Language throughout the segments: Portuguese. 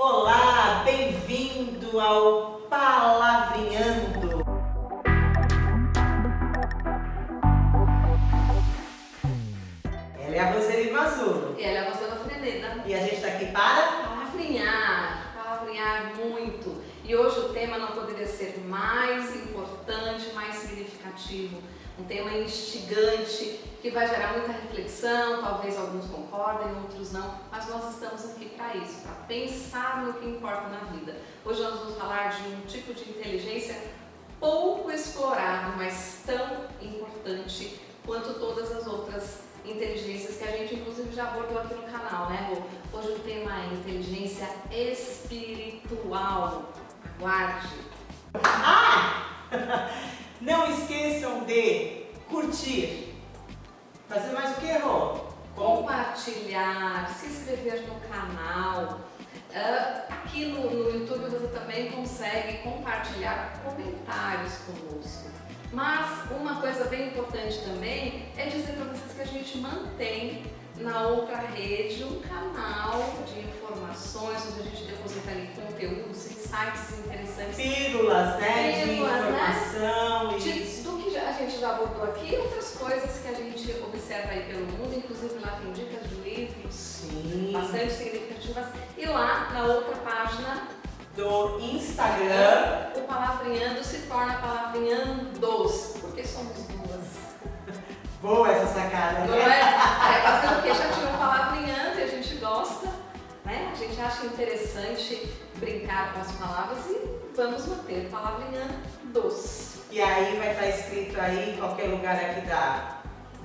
Olá, bem-vindo ao Palavrinhando. Ela é a Roseli Mazzulo. E ela é a Rosana Freneda. E a gente está aqui para palavrinhar muito. E hoje o tema não poderia ser mais importante, mais significativo. Um tema instigante, que vai gerar muita reflexão, talvez alguns concordem, outros não, mas nós estamos aqui para isso, para pensar no que importa na vida. Hoje nós vamos falar de um tipo de inteligência pouco explorado, mas tão importante quanto todas as outras inteligências que a gente inclusive já abordou aqui no canal, né, Rô? Hoje o tema é inteligência espiritual. Aguarde! Não esqueçam de curtir. Fazer mais o que, Rô? Compartilhar, se inscrever no canal. Aqui no YouTube você também consegue compartilhar comentários conosco. Mas uma coisa bem importante também é dizer para vocês que a gente mantém na outra rede um canal de informações onde a gente deposita ali conteúdos, insights interessantes. Pílulas, né? De informação. Né? Do que a gente já abordou aqui, outras coisas que a gente observa aí pelo mundo, inclusive lá tem dicas de livros. Sim. Bastante significativas. E lá na outra página do Instagram, o Palavrinhando se torna Palavrinhandos, porque somos duas. Boa essa sacada, não né? É fazendo o que? Já tinha um Palavrinhando e a gente gosta, né? A gente acha interessante brincar com as palavras e vamos manter Palavrinhandos. E aí vai estar escrito aí, em qualquer lugar aqui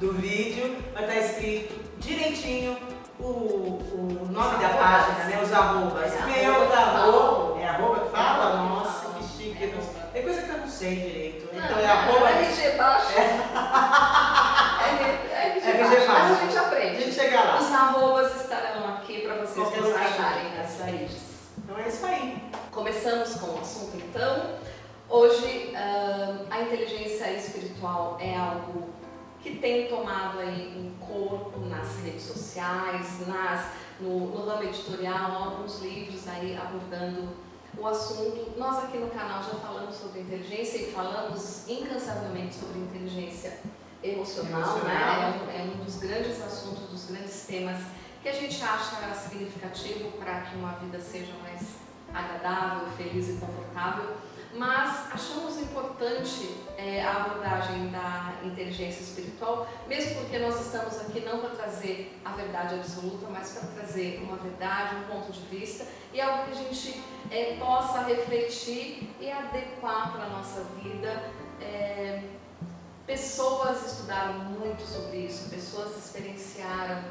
do vídeo, vai estar escrito direitinho o nome da página, né? Os arrobas. Meu da Rô. É arroba que fala? Nossa, que chique. Tem coisa que eu não sei direito. Então é arroba. RG baixo. RG baixo. Mas a gente aprende. A gente chega lá. Os arrobas estarão aqui para vocês Qualquer nos lugar acharem nas saídas. Então é isso aí. Começamos com o assunto então. Hoje a inteligência espiritual é algo que tem tomado aí um corpo nas redes sociais, no ramo editorial, alguns livros aí abordando o assunto. Nós aqui no canal já falamos sobre inteligência e falamos incansavelmente sobre inteligência emocional. Né? É um dos grandes assuntos, dos grandes temas que a gente acha significativo para que uma vida seja mais agradável, feliz e confortável. Mas achamos importante a abordagem da inteligência espiritual, mesmo porque nós estamos aqui não para trazer a verdade absoluta, mas para trazer uma verdade, um ponto de vista e algo que a gente possa refletir e adequar para a nossa vida. Pessoas estudaram muito sobre isso, pessoas experienciaram,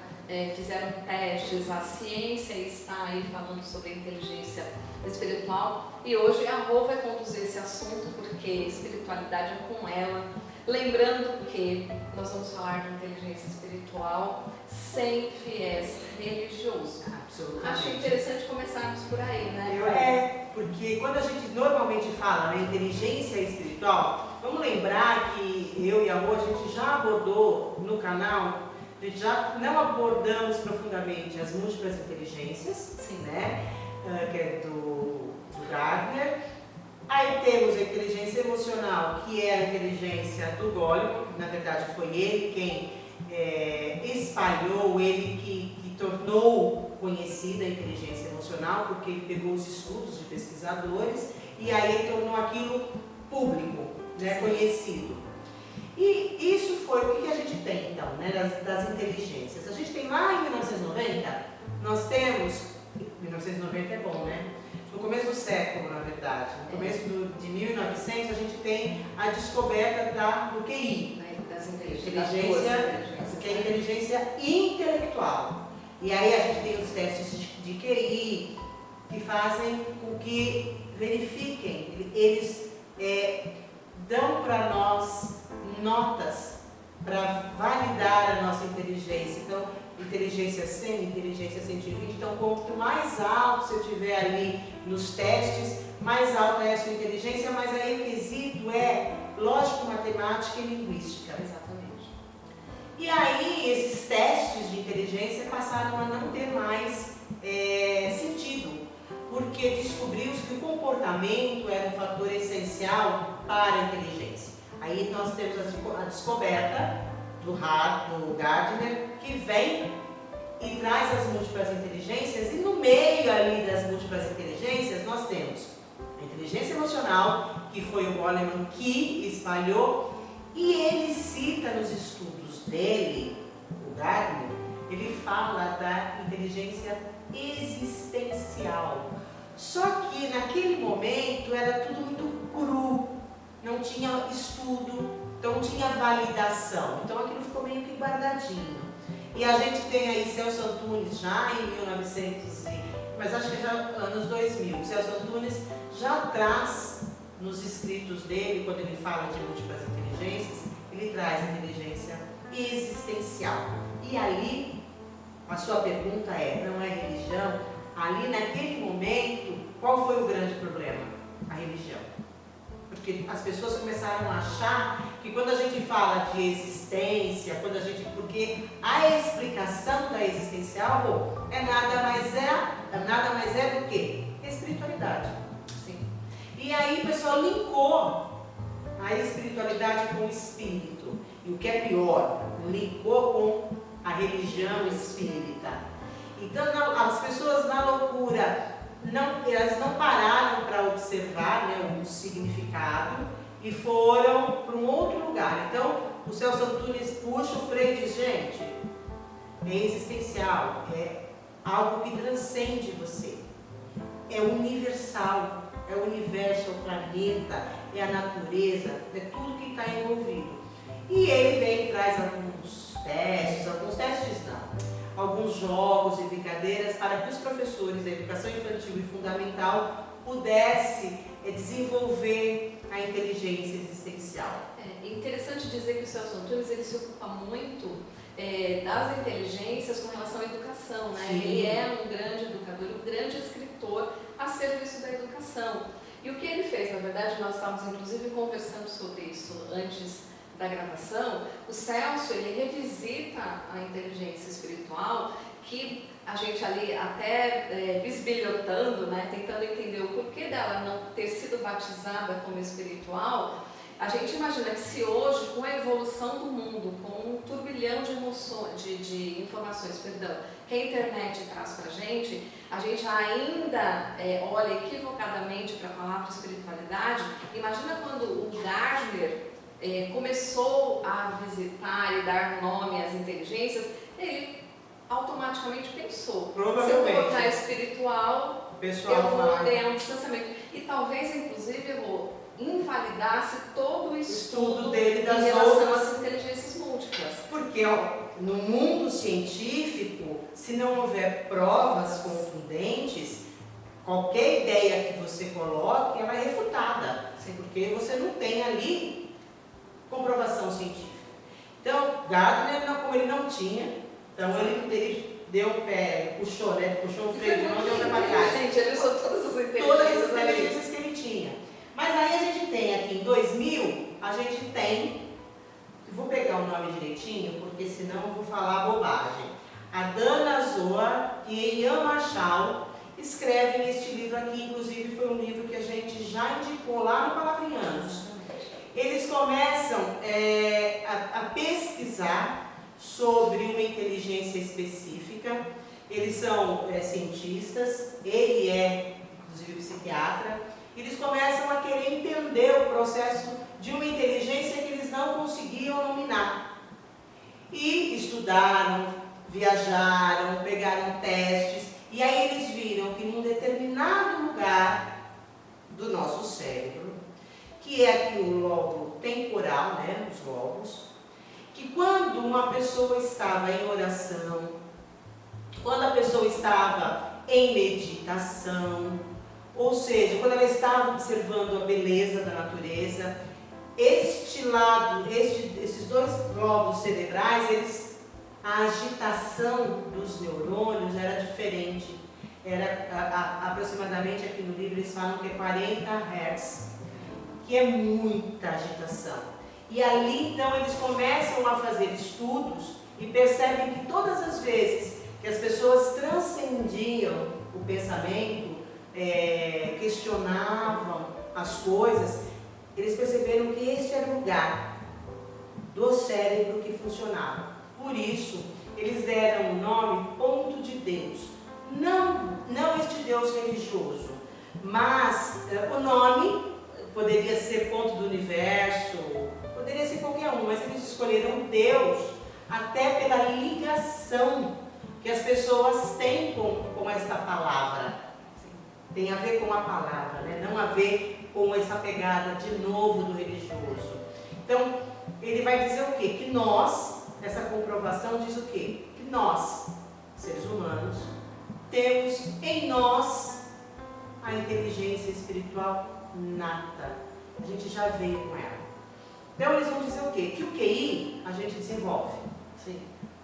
fizeram testes, a ciência está aí falando sobre a inteligência espiritual e hoje a Rô vai conduzir esse assunto porque espiritualidade é com ela. Lembrando que nós vamos falar de inteligência espiritual sem viés religioso. Absolutamente. Acho interessante começarmos por aí, né? Porque quando a gente normalmente fala na inteligência espiritual, vamos lembrar que eu e a Rô, a gente já abordou no canal, a gente já não abordamos profundamente as múltiplas inteligências, sim, né? Que é do Gardner. Aí temos a inteligência emocional, que é a inteligência do Goleman, que na verdade foi ele quem espalhou, ele que tornou conhecida a inteligência emocional, porque ele pegou os estudos de pesquisadores e aí ele tornou aquilo público, né, conhecido. E isso foi o que a gente tem então, né, das inteligências. A gente tem lá em 1990, nós temos, 1990 é bom, né? No começo do século, na verdade, no começo de 1900, a gente tem a descoberta do QI, Das que é a inteligência intelectual. E aí a gente tem os testes de QI que fazem com que verifiquem, eles dão para nós notas para validar a nossa inteligência. Então, inteligência 100, inteligência 120. Então, quanto mais alto você tiver ali nos testes, mais alta é a sua inteligência, mas aí o quesito é lógico, matemática e linguística. Exatamente. E aí, esses testes de inteligência passaram a não ter mais sentido. Por porque descobriu-se que o comportamento era um fator essencial para a inteligência. Aí nós temos a descoberta do Gardner, que vem e traz as múltiplas inteligências, e no meio ali das múltiplas inteligências nós temos a inteligência emocional, que foi o Goleman que espalhou, e ele cita nos estudos dele, o Gardner, ele fala da inteligência existencial. Só que naquele momento era tudo muito cru, não tinha estudo, então não tinha validação, então aquilo ficou meio que guardadinho. E a gente tem aí Celso Antunes já em 1900, mas acho que já anos 2000, Celso Antunes já traz nos escritos dele, quando ele fala de múltiplas inteligências, ele traz a inteligência existencial. E ali, a sua pergunta é, não é religião? Ali naquele momento, qual foi o grande problema? A religião. Porque as pessoas começaram a achar que quando a gente fala de existência, porque a explicação da existencial nada mais é do que espiritualidade. Sim. E aí o pessoal linkou a espiritualidade com o espírito. E o que é pior, linkou com a religião espírita. Então as pessoas na loucura, elas não pararam para observar, né, o significado e foram para um outro lugar. Então o Celso Antunes puxa o freio e diz, gente, é existencial, é algo que transcende você, é universal, é o universo, é o planeta, é a natureza, é tudo que está envolvido. E ele vem e traz alguns testes não, alguns jogos e brincadeiras para que os professores da educação infantil e fundamental pudessem desenvolver a inteligência existencial. É interessante dizer que o Celso Antunes ele se ocupa muito das inteligências com relação à educação, né? Ele é um grande educador, um grande escritor a serviço da educação. E o que ele fez, na verdade, nós estávamos inclusive conversando sobre isso antes da gravação, o Celso ele revisita a inteligência espiritual, que a gente ali até bisbilhotando, né, tentando entender o porquê dela não ter sido batizada como espiritual. A gente imagina que se hoje, com a evolução do mundo, com um turbilhão de informações, que a internet traz para a gente ainda olha equivocadamente para a palavra espiritualidade. Imagina quando o Gardner começou a visitar e dar nome às inteligências, ele automaticamente pensou, se eu colocar espiritual, eu vou ganhar um distanciamento. E talvez, inclusive, eu invalidasse todo o estudo dele das em relação às inteligências múltiplas. Porque no mundo científico, se não houver provas contundentes, qualquer ideia que você coloque, ela é refutada. Porque você não tem ali comprovação científica. Então, Gardner, como ele não tinha, então ele deu o pé, puxou o freio, não deu para trás. Ele usou todas as inteligências que ele tinha. Mas aí a gente tem aqui em 2000, a gente tem, vou pegar o nome direitinho, porque senão eu vou falar bobagem. A Dana Zohar e Ian Marshall escrevem este livro aqui, inclusive foi um livro que a gente já indicou lá no Palavrinhanos. Eles começam a pesquisar sobre uma inteligência específica. Eles são cientistas, ele é inclusive psiquiatra. Eles começam a querer entender o processo de uma inteligência que eles não conseguiam nominar. E estudaram, viajaram, pegaram testes, e aí eles viram que num determinado lugar do nosso cérebro, que é aqui o lobo temporal, né, os lobos, que quando uma pessoa estava em oração, quando a pessoa estava em meditação, ou seja, quando ela estava observando a beleza da natureza, esses dois globos cerebrais, a agitação dos neurônios era diferente. Era aproximadamente, aqui no livro eles falam que é 40 Hz, que é muita agitação. E ali então eles começam a fazer estudos e percebem que todas as vezes que as pessoas transcendiam o pensamento, questionavam as coisas, eles perceberam que este era o lugar do cérebro que funcionava. Por isso, eles deram o nome ponto de Deus. Não este Deus religioso, mas o nome poderia ser ponto do universo, poderia ser qualquer um, mas eles escolheram Deus até pela ligação que as pessoas têm com esta palavra. Tem a ver com a palavra, né? Não a ver com essa pegada de novo do religioso. Então, ele vai dizer o quê? Que nós, essa comprovação diz o quê? Que nós, seres humanos, temos em nós a inteligência espiritual nata. A gente já veio com ela. Então, eles vão dizer o quê? Que o QI a gente desenvolve. Sim.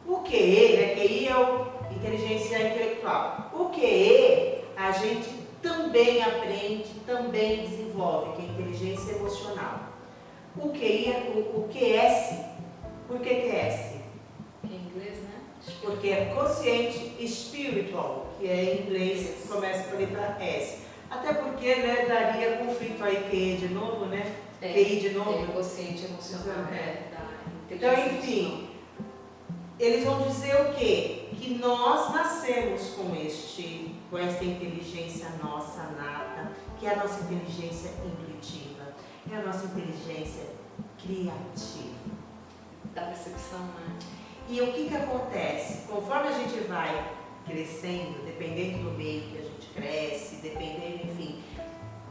O QE, né? QI é o inteligência intelectual. O QE a gente também aprende, também desenvolve, que é inteligência emocional. O QI, o QS, por que QS? Em inglês, né? Porque é consciente spiritual, que é em inglês, começa com a letra S. Até porque, né, daria conflito aí QE de novo, né? QI de novo. Consciente emocional, da Então, inteligência enfim, eles vão dizer o quê? Que nós nascemos com esta inteligência nossa nata, que é a nossa inteligência intuitiva, é a nossa inteligência criativa. Da percepção, né? E o que acontece? Conforme a gente vai crescendo, dependendo do meio que a gente cresce, dependendo, enfim,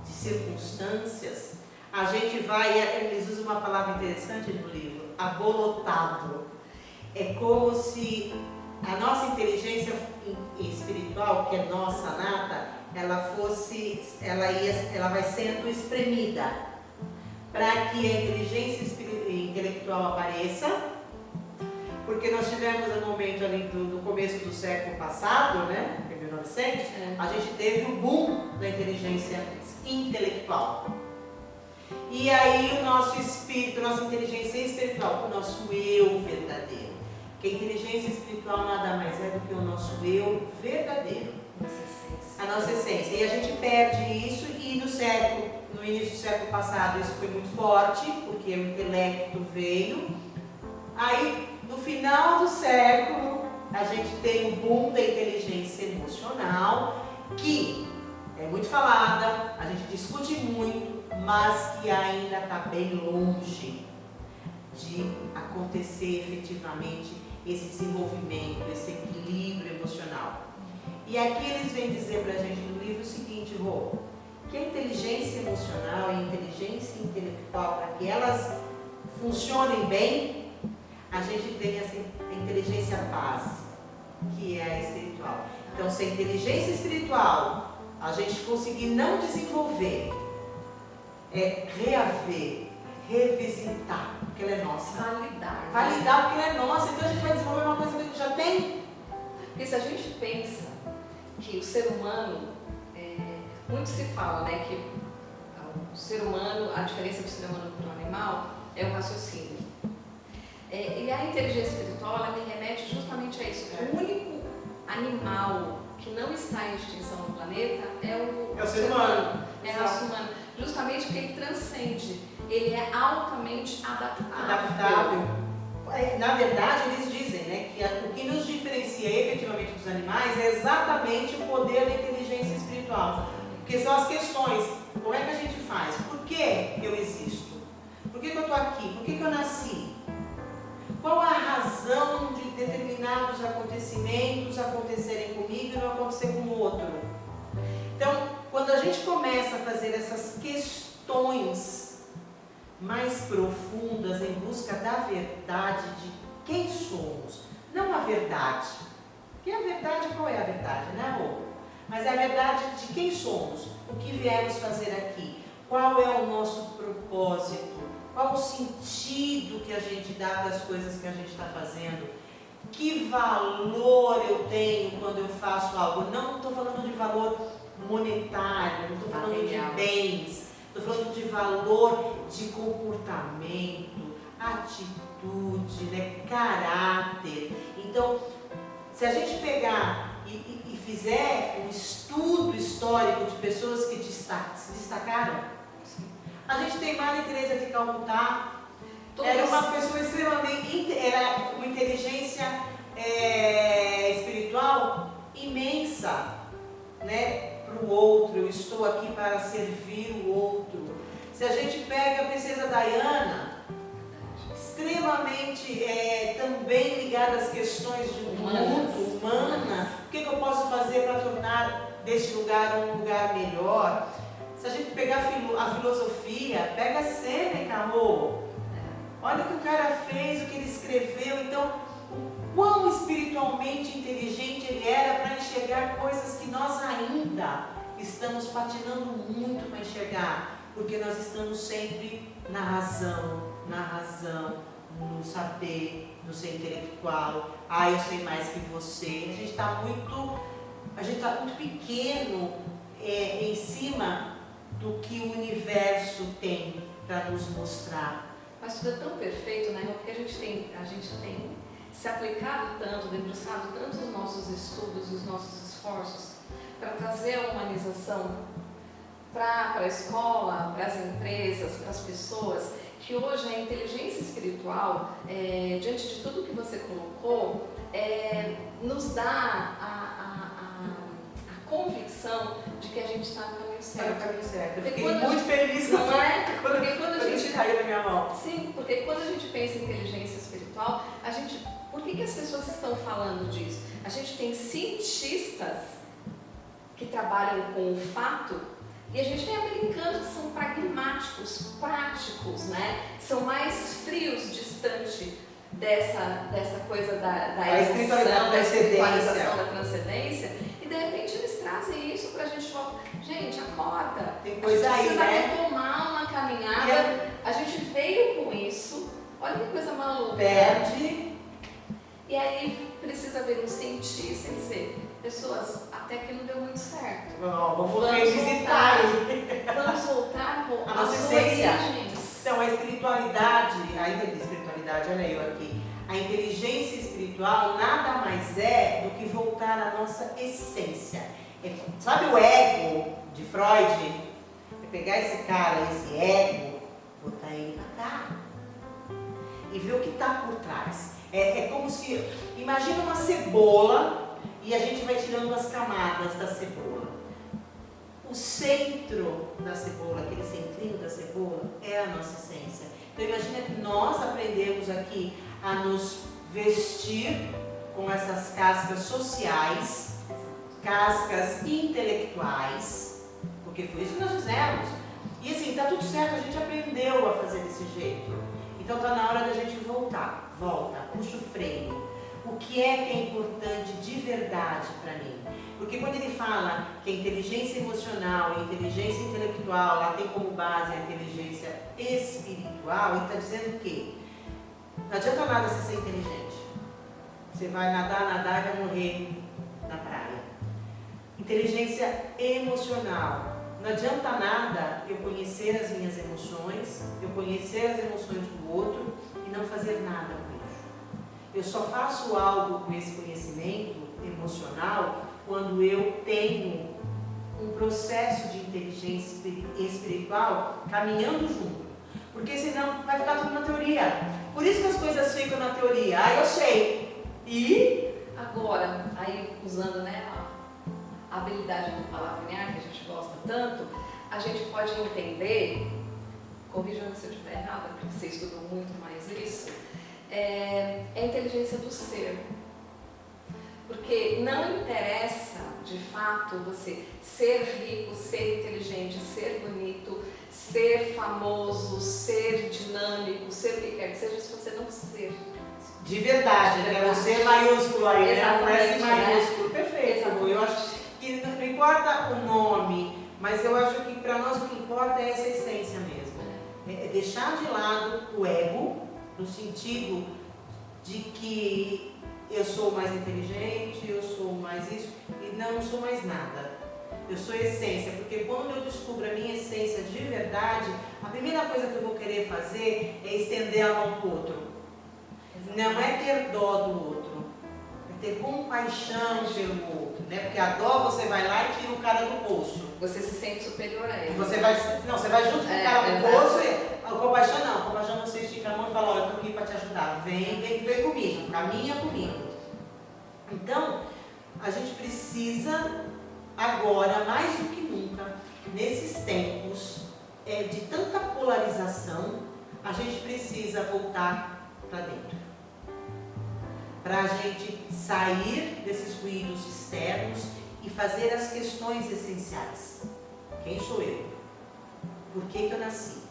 de circunstâncias, a gente vai, eles usam uma palavra interessante no livro, abolotado. É como se a nossa inteligência espiritual, que é nossa nata, ela vai sendo espremida para que a inteligência intelectual apareça, porque nós tivemos um momento ali do começo do século passado, né, em 1900, a gente teve o boom da inteligência intelectual. E aí o nosso espírito, nossa inteligência espiritual, o nosso eu verdadeiro. Que a inteligência espiritual nada mais é do que o nosso eu verdadeiro. A nossa essência. E a gente perde isso e no início do século passado isso foi muito forte, porque o intelecto veio. Aí, no final do século, a gente tem o boom da inteligência emocional, que é muito falada, a gente discute muito, mas que ainda está bem longe de acontecer efetivamente esse desenvolvimento, esse equilíbrio emocional. E aqui eles vêm dizer para a gente no livro o seguinte, Rô, que a inteligência emocional e a inteligência intelectual, para que elas funcionem bem, a gente tem essa inteligência base, que é a espiritual. Então, se a inteligência espiritual a gente conseguir não desenvolver, reaver, revisitar, porque ela é nossa. Validar porque ela é nossa, então a gente vai desenvolver uma coisa que a gente já tem. Porque se a gente pensa que o ser humano, muito se fala, né, que o ser humano, a diferença do ser humano para o animal é o raciocínio. E a inteligência espiritual, ela me remete justamente a isso. O único animal que não está em extinção no planeta é o ser humano. É a raça humana. Justamente porque ele transcende. Ele é altamente adaptável. Na verdade, eles dizem, né, que o que nos diferencia efetivamente dos animais é exatamente o poder da inteligência espiritual. Porque são as questões, como é que a gente faz? Por que eu existo? Por que eu estou aqui? Por que eu nasci? Qual a razão de determinados acontecimentos acontecerem comigo e não acontecer com o outro? Então, quando a gente começa a fazer essas questões mais profundas em busca da verdade de quem somos, não a verdade, porque a verdade, qual é a verdade, né, Rô? Mas é a verdade de quem somos, o que viemos fazer aqui, qual é o nosso propósito, qual o sentido que a gente dá para as coisas que a gente está fazendo, que valor eu tenho quando eu faço algo. Não estou falando de valor monetário, não estou falando de bens, estou falando de valor de comportamento, atitude, né, caráter. Então, se a gente pegar e fizer um estudo histórico histórico de pessoas que se destacaram. A gente tem Maria Teresa de Calcutá, era uma pessoa extremamente, era uma inteligência espiritual imensa, né, para o outro. Eu estou aqui para servir o outro. Se a gente pega a princesa Diana, extremamente também ligada às questões de mundo, humana, o que eu posso fazer para tornar deste lugar um lugar melhor? Se a gente pegar a filosofia, pega Sêneca, amor. Olha o que o cara fez, o que ele escreveu. Então, o quão espiritualmente inteligente ele era para enxergar coisas que nós ainda estamos patinando muito para enxergar, porque nós estamos sempre na razão, no saber, no ser intelectual. Eu sei mais que você. A gente está muito pequeno em cima do que o universo tem para nos mostrar. Mas tudo é tão perfeito, né? Porque a gente tem se aplicado tanto, debruçado tanto nos nossos estudos e os nossos esforços para trazer a humanização para a escola, para as empresas, para as pessoas, que hoje a inteligência espiritual, diante de tudo que você colocou, nos dá a convicção de que a gente está no caminho certo. Está no caminho certo. Eu porque fiquei muito feliz não quando a gente caiu na minha mão. Sim, porque quando a gente pensa em inteligência espiritual, por que as pessoas estão falando disso? A gente tem cientistas que trabalham com o fato, e a gente tem americanos que são pragmáticos, práticos, né? São mais frios, distante dessa coisa da espiritualidade, da espiritualização, da transcendência, e de repente eles trazem isso pra gente falar, gente, acorda, tem coisa a gente aí, precisa né? retomar uma caminhada, a gente veio com isso, olha que coisa maluca. Perde. E aí precisa ver um cientista e dizer, pessoas, até que não deu muito certo. Vamos revisitar. Vamos voltar a nossa essência. Origens. Então, a espiritualidade, olha eu aqui. A inteligência espiritual nada mais é do que voltar à nossa essência. Sabe o ego de Freud? É pegar esse cara, esse ego, botar ele pra cá e ver o que está por trás. É como se, imagina uma cebola e a gente vai tirando as camadas da cebola. O centro da cebola, aquele centrinho da cebola, é a nossa essência. Então imagina que nós aprendemos aqui a nos vestir com essas cascas sociais, cascas intelectuais, porque foi isso que nós fizemos. E assim, está tudo certo, a gente aprendeu a fazer desse jeito. Então está na hora da gente voltar. Volta, puxa o freio. O que é importante de verdade para mim? Porque quando ele fala que a inteligência emocional e a inteligência intelectual, ela tem como base a inteligência espiritual, ele está dizendo que não adianta nada você ser inteligente. Você vai nadar e vai morrer na praia. Inteligência emocional. Não adianta nada eu conhecer as minhas emoções, eu conhecer as emoções do outro e não fazer nada com isso. Eu só faço algo com esse conhecimento emocional quando eu tenho um processo de inteligência espiritual caminhando junto. Porque senão vai ficar tudo na teoria. Por isso que as coisas ficam na teoria. Eu sei. E? Agora, aí usando, né, a habilidade do palavrear, que a gente gosta tanto, a gente pode entender, corrijam-me se eu estiver errada, porque você estudou muito mais isso, é a inteligência do ser. Porque não interessa, de fato, você ser rico, ser inteligente, ser bonito, ser famoso, ser dinâmico, ser o que quer que seja, se você não ser. De verdade, né? O ser maiúsculo aí, exatamente, né? O S maiúsculo. Né? Perfeito. Exatamente. Eu acho que não importa o nome, mas eu acho que para nós o que importa é essa essência mesmo. É deixar de lado o ego, no sentido de que eu sou mais inteligente, eu sou mais isso, e não sou mais nada. Eu sou essência, porque quando eu descubro a minha essência de verdade, a primeira coisa que eu vou querer fazer é estender a mão para o outro. Não é ter dó do outro, é ter compaixão pelo outro, né? Porque a dó você vai lá e tira o cara do poço. Você se sente superior a ele. Você vai junto com o cara do poço e a compaixão você estica a mão e fala, olha, eu tô aqui para te ajudar, vem comigo, caminha comigo. Então, a gente precisa agora, mais do que nunca, nesses tempos de tanta polarização, a gente precisa voltar para dentro. Para a gente sair desses ruídos externos e fazer as questões essenciais. Quem sou eu? Por que eu nasci?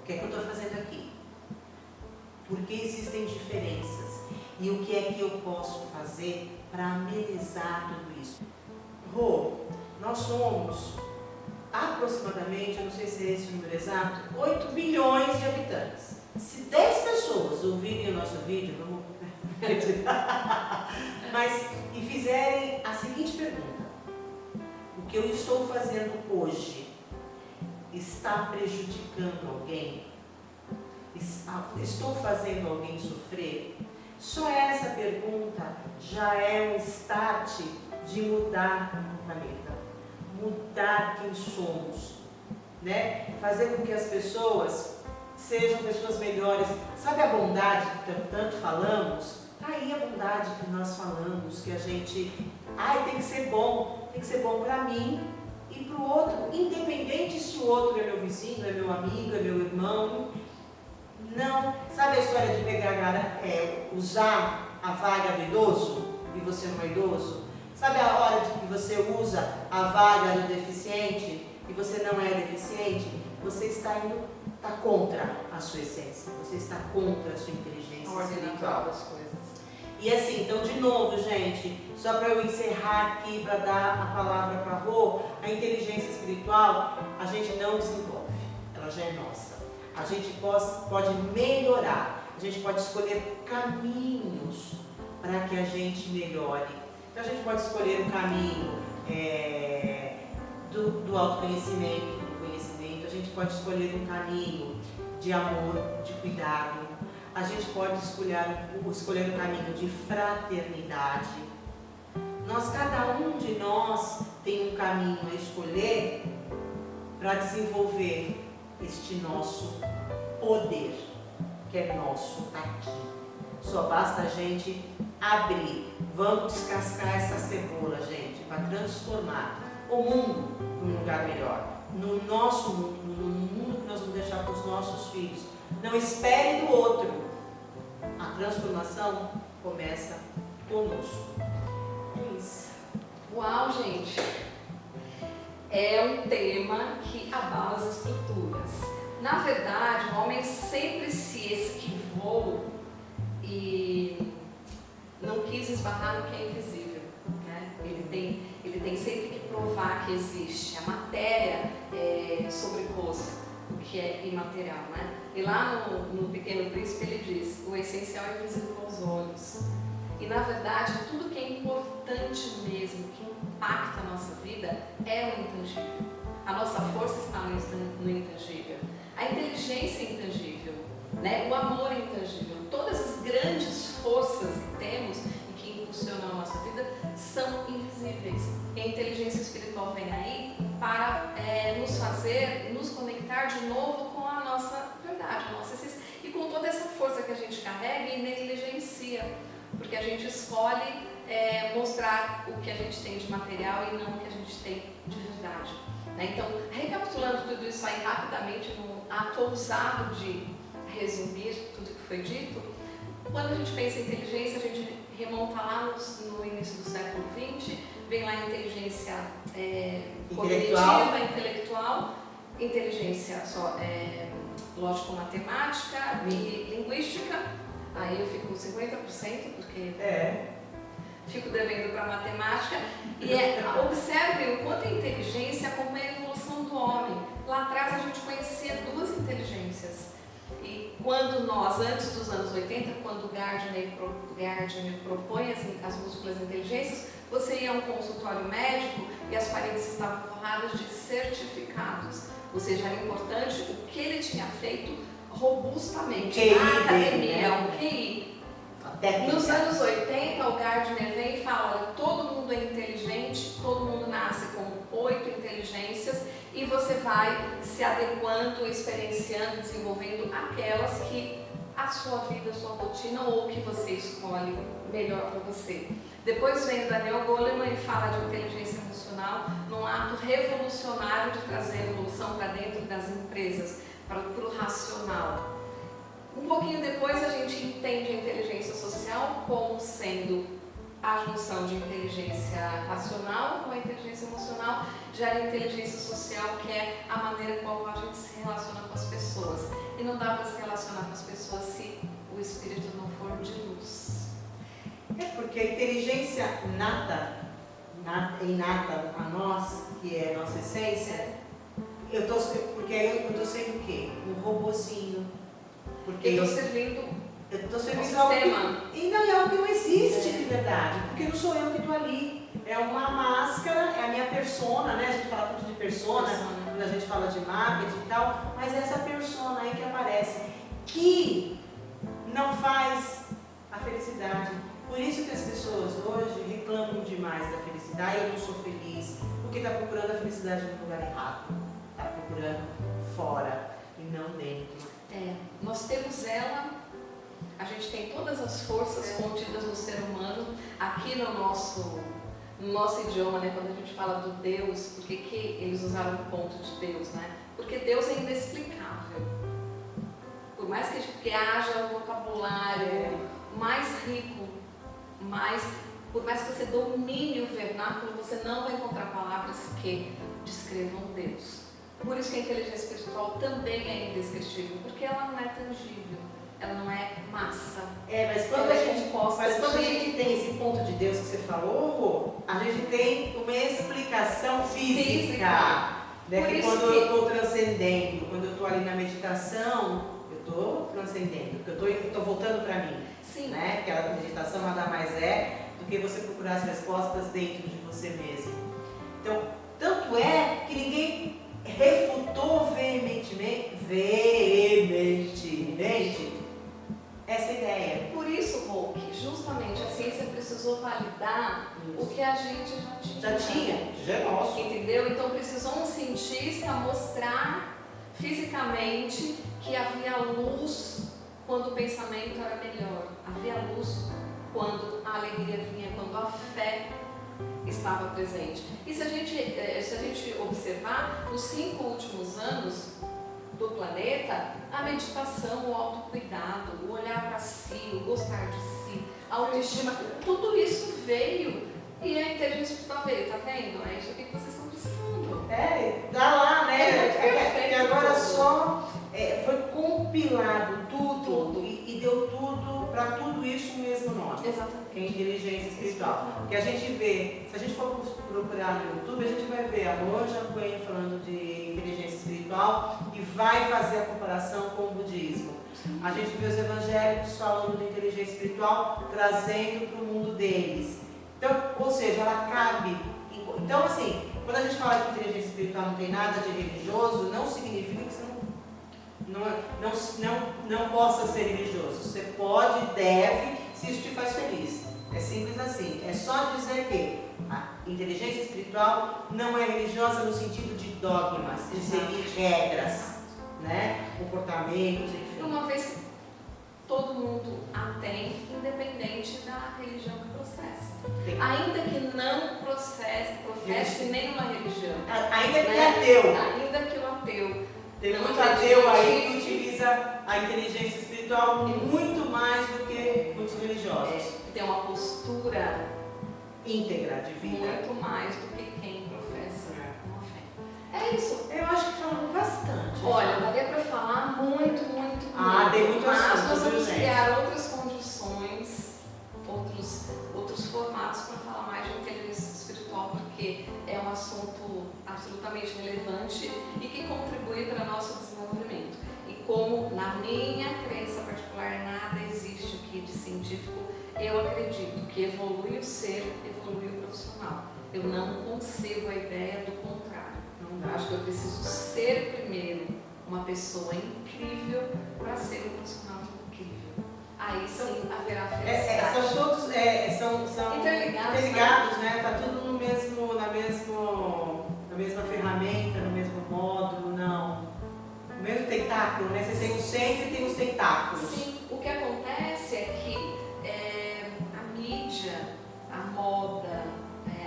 O que é que eu estou fazendo aqui? Por que existem diferenças? E o que é que eu posso fazer para amenizar tudo isso? Rô, nós somos aproximadamente, eu não sei se é esse o número exato, 8 bilhões de habitantes. Se 10 pessoas ouvirem o nosso vídeo, vamos e fizerem a seguinte pergunta: o que eu estou fazendo hoje está prejudicando alguém? Estou fazendo alguém sofrer? Só essa pergunta já é um start de mudar o planeta, mudar quem somos, né? Fazer com que as pessoas sejam pessoas melhores. Sabe a bondade que tanto falamos? Tá aí a bondade que nós falamos, que a gente, tem que ser bom para mim e para o outro, independente se o outro é meu vizinho, é meu amigo, é meu irmão. Não, sabe a história de pegar, usar a vaga do idoso e você não é idoso? Sabe a hora de que você usa a vaga do deficiente e você não é deficiente? Você está contra a sua essência, você está contra a sua inteligência espiritual. Das coisas. E assim, então de novo, gente, só para eu encerrar aqui, para dar a palavra para a Rô, a inteligência espiritual a gente não desenvolve, ela já é nossa. A gente pode melhorar, a gente pode escolher caminhos para que a gente melhore. Então a gente pode escolher um caminho do autoconhecimento, do conhecimento, a gente pode escolher um caminho de amor, de cuidado, a gente pode escolher um caminho de fraternidade. Cada um de nós tem um caminho a escolher para desenvolver este nosso poder, que é nosso aqui. Só basta a gente abrir. Vamos descascar essa cebola, gente, para transformar o mundo num lugar melhor. No nosso mundo, no mundo que nós vamos deixar para os nossos filhos. Não espere do outro. A transformação começa conosco. É isso. Uau, gente! É um tema que abala as estruturas. Na verdade, o homem sempre se esquivou e não quis esbarrar no que é invisível, né? Ele tem sempre que provar que existe. A matéria sobrepôs o que é imaterial, né? E lá no Pequeno Príncipe ele diz: o essencial é invisível aos olhos. E na verdade, tudo que é importante mesmo, que impacta a nossa vida, é o intangível. A nossa força está no intangível. A inteligência é intangível, né? O amor é intangível. Todas as grandes forças que temos e que impulsionam a nossa vida são invisíveis. E a inteligência espiritual vem aí para nos conectar de novo com a nossa verdade, a nossa essência. E com toda essa força que a gente carrega e negligencia. Porque a gente escolhe mostrar o que a gente tem de material e não o que a gente tem de verdade. Né? Então, recapitulando tudo isso aí rapidamente, no ato ousado de resumir tudo que foi dito, quando a gente pensa em inteligência, a gente remonta lá no início do século XX, vem lá a inteligência cognitiva, intelectual, inteligência lógico-matemática e linguística. Aí eu fico com 50%, porque fico devendo para matemática. E observem o quanto a inteligência acompanha a evolução do homem. Lá atrás a gente conhecia duas inteligências. E quando nós, antes dos anos 80, quando Gardner propõe as múltiplas inteligências, você ia a um consultório médico e as paredes estavam forradas de certificados. Ou seja, era importante o que ele tinha feito robustamente. QI na academia, dele, né? um QI. a técnica. Nos anos 80, o Gardner vem e fala, olha, todo mundo é inteligente, todo mundo nasce com 8 inteligências e você vai se adequando, experienciando, desenvolvendo aquelas que a sua vida, a sua rotina ou que você escolhe melhor para você. Depois vem o Daniel Goleman e fala de inteligência emocional num ato revolucionário de trazer evolução para dentro das empresas, para o racional. Um pouquinho depois a gente entende a inteligência social como sendo a junção de inteligência racional com a inteligência emocional, gera a inteligência social, que é a maneira como a gente se relaciona com as pessoas. E não dá para se relacionar com as pessoas se o espírito não for de luz. É porque a inteligência inata a nós, que é a nossa essência, porque eu estou sendo o quê? Um robozinho. Porque eu estou servindo algo sistema. E não é algo que não existe de verdade, porque não sou eu que estou ali. É uma máscara, é a minha persona, né? A gente fala muito de persona, quando a gente fala de marketing e tal, mas é essa persona aí que aparece, que não faz a felicidade. Por isso que as pessoas hoje reclamam demais da felicidade. Eu não sou feliz, porque está procurando a felicidade no lugar errado. Está procurando fora e não dentro. Nós temos ela, a gente tem todas as forças contidas no ser humano, aqui no nosso idioma, né, quando a gente fala do Deus, por que eles usaram o ponto de Deus, né? Porque Deus é inexplicável. Por mais que haja um vocabulário mais rico, por mais que você domine o vernáculo, você não vai encontrar palavras que descrevam Deus. Por isso que a inteligência espiritual também é indescritível, porque ela não é tangível, ela não é massa. Mas quando a gente tem esse ponto de Deus que você falou, a gente tem uma explicação física. Né? Que quando eu estou transcendendo, quando eu estou ali na meditação, eu estou transcendendo, porque eu estou voltando para mim. Sim. Né? Que a meditação nada mais é do que você procurar as respostas dentro de você mesmo. Então, tanto é que ninguém refutou veementemente essa ideia. Por isso, Hulk, justamente a ciência precisou validar o que a gente já tinha. Já é nosso. Entendeu? Então precisou um cientista mostrar fisicamente que havia luz quando o pensamento era melhor. Havia luz quando a alegria vinha, quando a fé estava presente. E se a gente observar, nos 5 últimos anos do planeta, a meditação, o autocuidado, o olhar para si, o gostar de si, a autoestima, tudo isso veio e a inteligência espiritual veio, tá vendo? É isso aqui que vocês estão precisando. Tá lá, né? Perfeito, que agora só foi compilado tudo. E deu tudo, para tudo isso o mesmo nome. Exatamente. Que é inteligência espiritual. Que a gente vê, se a gente for procurar no YouTube, a gente vai ver a Monja Coen falando de inteligência espiritual e vai fazer a comparação com o budismo. A gente vê os evangélicos falando de inteligência espiritual, trazendo para o mundo deles. Então, ou seja, ela cabe. Então, assim, quando a gente fala que inteligência espiritual não tem nada de religioso, não significa que você não possa ser religioso. Você pode, deve, se isso te faz feliz. É simples assim. É só dizer que a inteligência espiritual não é religiosa no sentido de dogmas, de seguir regras, né? Comportamentos, enfim. Uma vez que todo mundo a tem, independente da religião que processa. Ainda que não professe nenhuma religião. Ainda que é ateu. Ainda que o ateu. Tem muito ateu aí que utiliza a inteligência espiritual muito mais do que muitos religiosos. Tem uma postura íntegra de vida. Muito mais do que quem professa uma fé. É isso. Eu acho que falamos bastante. Olha, daria para falar muito. Tem muito assunto. Mas nós vamos criar outras condições, outros formatos para falar mais de inteligência espiritual, porque é um assunto absolutamente relevante e que contribui para o nosso desenvolvimento. E como na minha crença particular nada existe aqui de científico, eu acredito que evolui o ser, evolui o profissional. Eu não concebo a ideia do contrário. Eu acho que eu preciso ser primeiro uma pessoa incrível para ser um profissional incrível. aí sim haverá São felicidade. todos são interligados, né? Tá tudo na mesma ferramenta, no mesmo módulo, não. O mesmo tentáculo, né? Você tem o centro e tem os tentáculos. Sim, o que acontece é que a mídia, a moda,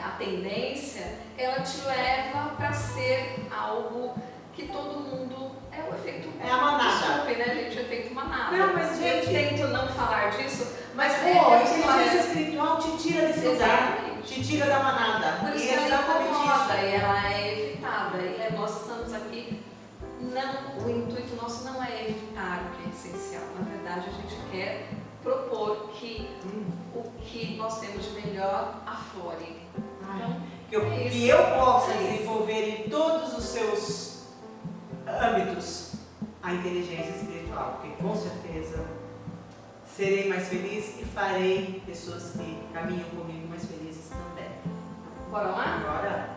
a tendência, ela te leva para ser algo que todo mundo é o efeito. É a manada. Desculpe, né, gente? O efeito manada. Não, mas gente, eu tento não falar disso, mas a inteligência espiritual te tira desse lugar, te tira da manada. Por isso E que ela exatamente incomoda isso. e ela é evitada. E nós estamos aqui, não, o intuito nosso não é evitar o que é essencial. Na verdade, a gente quer propor que o que nós temos de melhor aflore. Então, que eu possa desenvolver em todos os seus âmbitos a inteligência espiritual, porque com certeza serei mais feliz e farei pessoas que caminham comigo mais felizes também. Bora lá? Agora,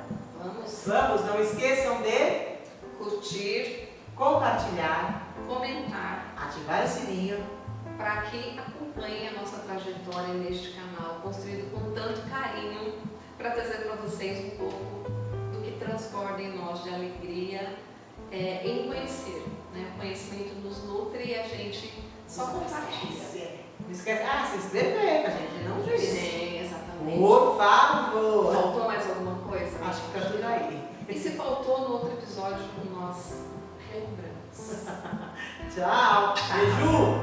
vamos, não esqueçam de curtir, compartilhar, comentar, ativar o sininho, para que acompanhem a nossa trajetória neste canal, construído com tanto carinho, para trazer para vocês um pouco do que transborda em nós de alegria em conhecer. Né? O conhecimento nos nutre e a gente só compartilha. Não esquece, se inscrever, pra gente não disse. Sim, exatamente. Por favor. Faltou mais alguma coisa? Acho que tá tudo aí. E se faltou no outro episódio, nós relembramos. Tchau. Beijo.